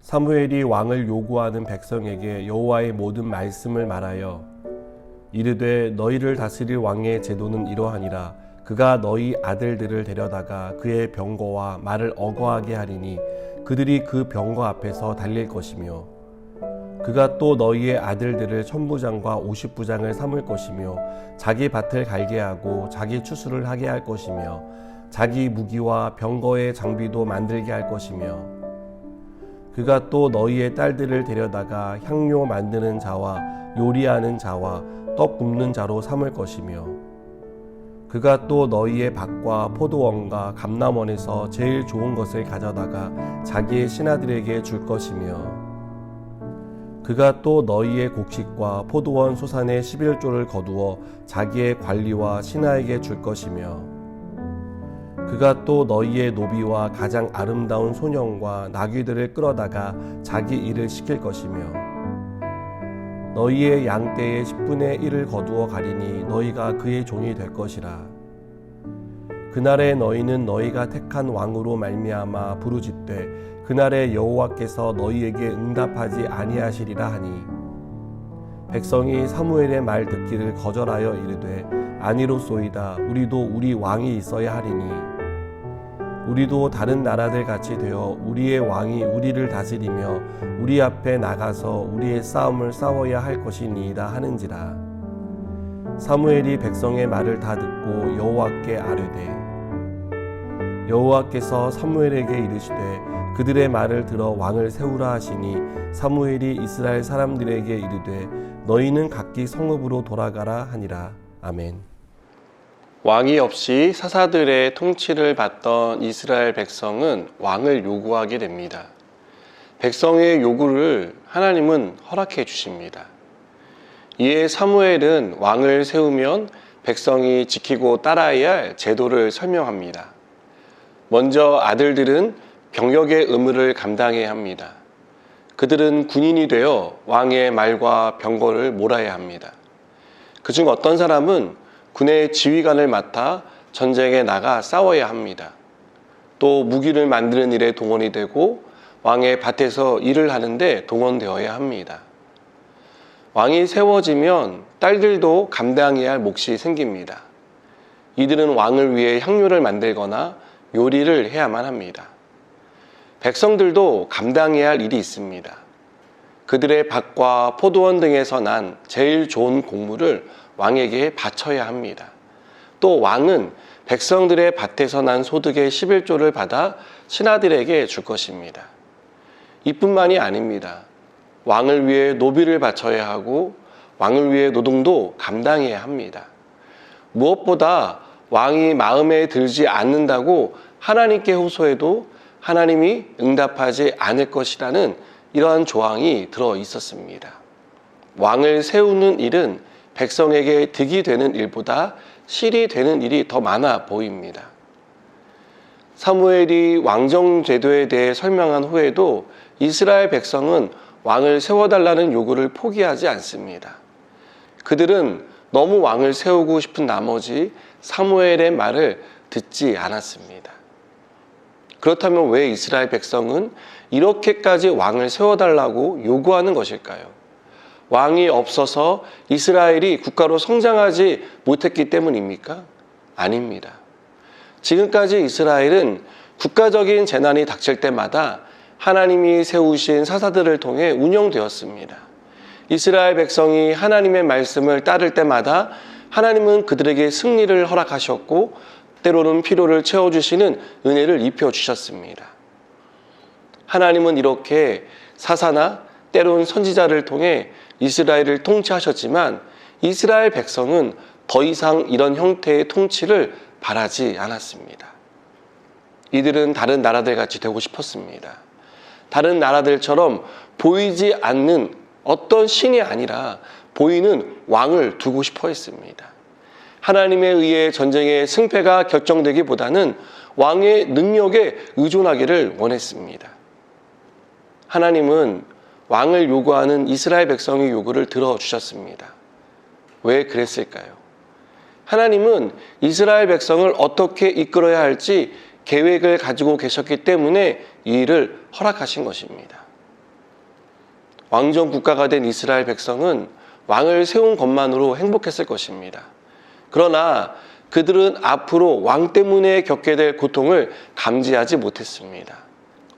사무엘이 왕을 요구하는 백성에게 여호와의 모든 말씀을 말하여 이르되 너희를 다스릴 왕의 제도는 이러하니라. 그가 너희 아들들을 데려다가 그의 병거와 말을 어거하게 하리니 그들이 그 병거 앞에서 달릴 것이며 그가 또 너희의 아들들을 천부장과 오십부장을 삼을 것이며 자기 밭을 갈게 하고 자기 추수를 하게 할 것이며 자기 무기와 병거의 장비도 만들게 할 것이며 그가 또 너희의 딸들을 데려다가 향료 만드는 자와 요리하는 자와 떡 굽는 자로 삼을 것이며 그가 또 너희의 밭과 포도원과 감람원에서 제일 좋은 것을 가져다가 자기의 신하들에게 줄 것이며 그가 또 너희의 곡식과 포도원 소산의 11조를 거두어 자기의 관리와 신하에게 줄 것이며 그가 또 너희의 노비와 가장 아름다운 소년과 나귀들을 끌어다가 자기 일을 시킬 것이며 너희의 양떼의 10분의 1을 거두어 가리니 너희가 그의 종이 될 것이라. 그날에 너희는 너희가 택한 왕으로 말미암아 부르짖되 그날에 여호와께서 너희에게 응답하지 아니하시리라 하니 백성이 사무엘의 말 듣기를 거절하여 이르되 아니로소이다. 우리도 우리 왕이 있어야 하리니 우리도 다른 나라들 같이 되어 우리의 왕이 우리를 다스리며 우리 앞에 나가서 우리의 싸움을 싸워야 할 것이니이다 하는지라. 사무엘이 백성의 말을 다 듣고 여호와께 아뢰되 여호와께서 사무엘에게 이르시되 그들의 말을 들어 왕을 세우라 하시니 사무엘이 이스라엘 사람들에게 이르되 너희는 각기 성읍으로 돌아가라 하니라. 아멘. 왕이 없이 사사들의 통치를 받던 이스라엘 백성은 왕을 요구하게 됩니다. 백성의 요구를 하나님은 허락해 주십니다. 이에 사무엘은 왕을 세우면 백성이 지키고 따라야 할 제도를 설명합니다. 먼저 아들들은 병역의 의무를 감당해야 합니다. 그들은 군인이 되어 왕의 말과 병거를 몰아야 합니다. 그중 어떤 사람은 군의 지휘관을 맡아 전쟁에 나가 싸워야 합니다. 또 무기를 만드는 일에 동원이 되고 왕의 밭에서 일을 하는데 동원되어야 합니다. 왕이 세워지면 딸들도 감당해야 할 몫이 생깁니다. 이들은 왕을 위해 향료를 만들거나 요리를 해야만 합니다. 백성들도 감당해야 할 일이 있습니다. 그들의 밭과 포도원 등에서 난 제일 좋은 곡물을 왕에게 바쳐야 합니다. 또 왕은 백성들의 밭에서 난 소득의 11조를 받아 신하들에게 줄 것입니다. 이뿐만이 아닙니다. 왕을 위해 노비를 바쳐야 하고 왕을 위해 노동도 감당해야 합니다. 무엇보다 왕이 마음에 들지 않는다고 하나님께 호소해도 하나님이 응답하지 않을 것이라는 이러한 조항이 들어 있었습니다. 왕을 세우는 일은 백성에게 득이 되는 일보다 실이 되는 일이 더 많아 보입니다. 사무엘이 왕정 제도에 대해 설명한 후에도 이스라엘 백성은 왕을 세워달라는 요구를 포기하지 않습니다. 그들은 너무 왕을 세우고 싶은 나머지 사무엘의 말을 듣지 않았습니다. 그렇다면 왜 이스라엘 백성은 이렇게까지 왕을 세워달라고 요구하는 것일까요? 왕이 없어서 이스라엘이 국가로 성장하지 못했기 때문입니까? 아닙니다. 지금까지 이스라엘은 국가적인 재난이 닥칠 때마다 하나님이 세우신 사사들을 통해 운영되었습니다. 이스라엘 백성이 하나님의 말씀을 따를 때마다 하나님은 그들에게 승리를 허락하셨고 때로는 필요를 채워주시는 은혜를 입혀주셨습니다. 하나님은 이렇게 사사나 때론 선지자를 통해 이스라엘을 통치하셨지만 이스라엘 백성은 더 이상 이런 형태의 통치를 바라지 않았습니다. 이들은 다른 나라들 같이 되고 싶었습니다. 다른 나라들처럼 보이지 않는 어떤 신이 아니라 보이는 왕을 두고 싶어 했습니다. 하나님에 의해 전쟁의 승패가 결정되기보다는 왕의 능력에 의존하기를 원했습니다. 하나님은 왕을 요구하는 이스라엘 백성의 요구를 들어주셨습니다. 왜 그랬을까요? 하나님은 이스라엘 백성을 어떻게 이끌어야 할지 계획을 가지고 계셨기 때문에 이 일을 허락하신 것입니다. 왕정 국가가 된 이스라엘 백성은 왕을 세운 것만으로 행복했을 것입니다. 그러나 그들은 앞으로 왕 때문에 겪게 될 고통을 감지하지 못했습니다.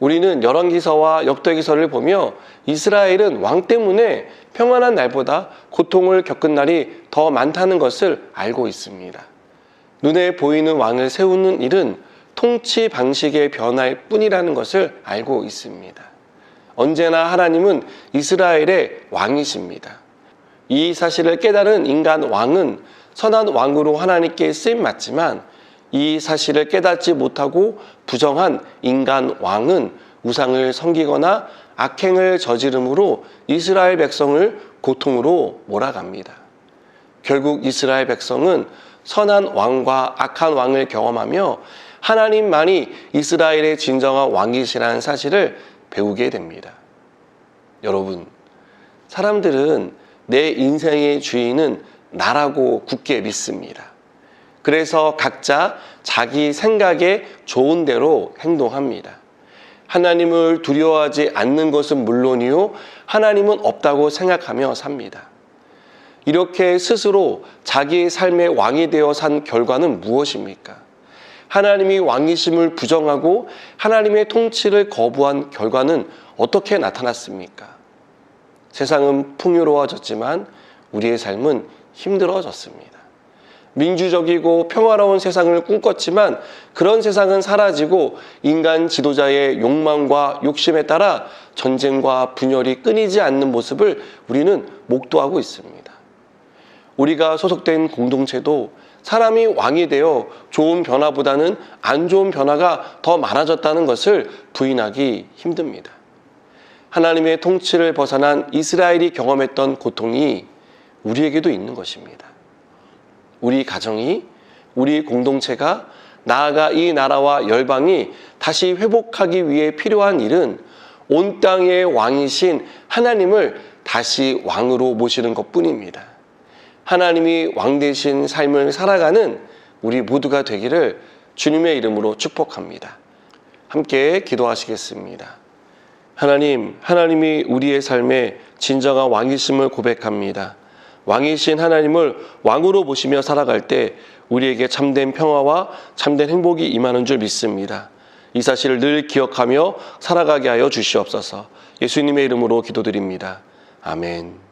우리는 열왕기서와 역대기서를 보며 이스라엘은 왕 때문에 평안한 날보다 고통을 겪은 날이 더 많다는 것을 알고 있습니다. 눈에 보이는 왕을 세우는 일은 통치 방식의 변화일 뿐이라는 것을 알고 있습니다. 언제나 하나님은 이스라엘의 왕이십니다. 이 사실을 깨달은 인간 왕은 선한 왕으로 하나님께 쓰임 맞지만 이 사실을 깨닫지 못하고 부정한 인간 왕은 우상을 섬기거나 악행을 저지름으로 이스라엘 백성을 고통으로 몰아갑니다. 결국 이스라엘 백성은 선한 왕과 악한 왕을 경험하며 하나님만이 이스라엘의 진정한 왕이시라는 사실을 배우게 됩니다. 여러분, 사람들은 내 인생의 주인은 나라고 굳게 믿습니다. 그래서 각자 자기 생각에 좋은 대로 행동합니다. 하나님을 두려워하지 않는 것은 물론이요, 하나님은 없다고 생각하며 삽니다. 이렇게 스스로 자기의 삶의 왕이 되어 산 결과는 무엇입니까? 하나님이 왕이심을 부정하고 하나님의 통치를 거부한 결과는 어떻게 나타났습니까? 세상은 풍요로워졌지만 우리의 삶은 힘들어졌습니다. 민주적이고 평화로운 세상을 꿈꿨지만 그런 세상은 사라지고 인간 지도자의 욕망과 욕심에 따라 전쟁과 분열이 끊이지 않는 모습을 우리는 목도하고 있습니다. 우리가 소속된 공동체도 사람이 왕이 되어 좋은 변화보다는 안 좋은 변화가 더 많아졌다는 것을 부인하기 힘듭니다. 하나님의 통치를 벗어난 이스라엘이 경험했던 고통이 우리에게도 있는 것입니다. 우리 가정이, 우리 공동체가, 나아가 이 나라와 열방이 다시 회복하기 위해 필요한 일은 온 땅의 왕이신 하나님을 다시 왕으로 모시는 것뿐입니다. 하나님이 왕 되신 삶을 살아가는 우리 모두가 되기를 주님의 이름으로 축복합니다. 함께 기도하시겠습니다. 하나님, 하나님이 우리의 삶에 진정한 왕이심을 고백합니다. 왕이신 하나님을 왕으로 모시며 살아갈 때 우리에게 참된 평화와 참된 행복이 임하는 줄 믿습니다. 이 사실을 늘 기억하며 살아가게 하여 주시옵소서. 예수님의 이름으로 기도드립니다. 아멘.